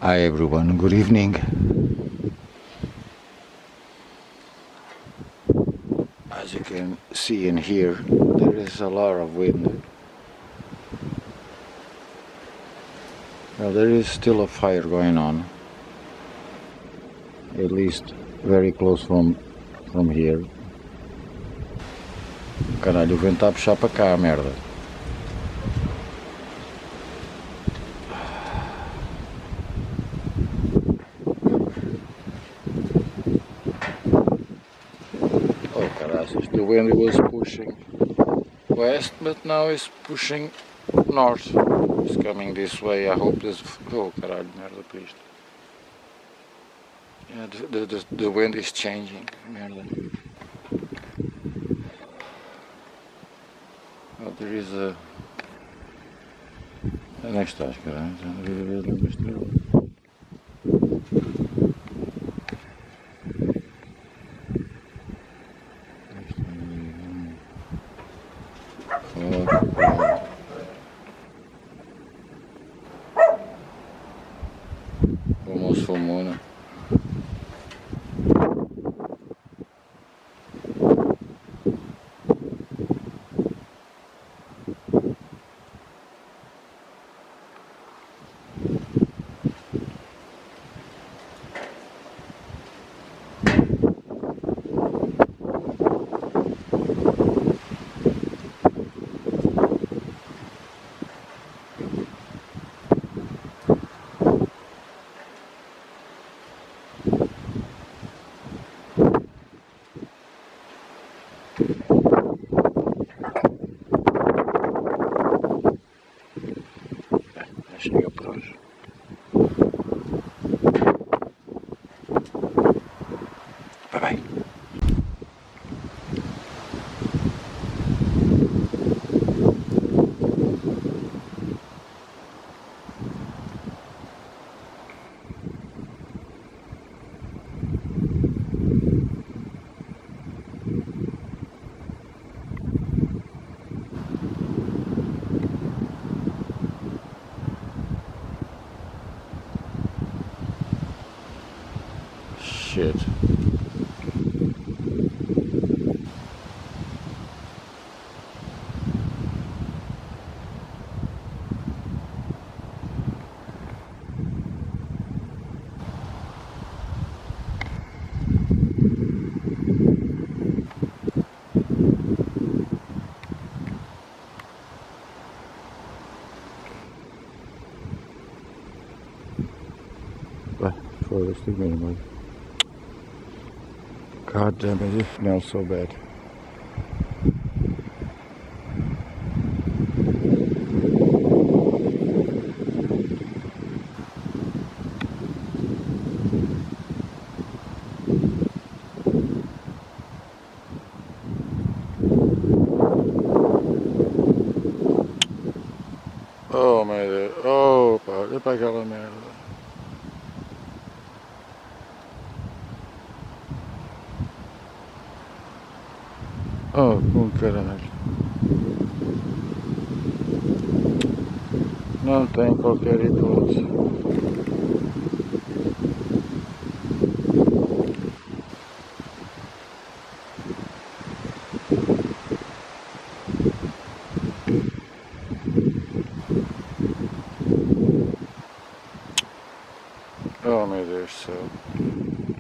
Hi everyone, good evening. As you can see and hear, there is a lot of wind. Well, there is still a fire going on, at least very close from here. Caralho, o vento está a puxar para cá, merda. Oh caraças, the wind was pushing west, but now it's pushing north. It's coming this way. I hope this... Oh caralho, merda para isto. Yeah, the wind is changing, merda. Oh, there is a... Onde é que estás, caralho? Já não vi a ver uma estrela. Almost full moon. Chega por hoje. Bye bye. Shit. Foda-se mesmo. God damn it, it smells so bad. Oh meu Deus, oh pá, olha para aquela merda. Oh, com caralho. Não tem qualquer hipótese. Oh meu Deus do céu.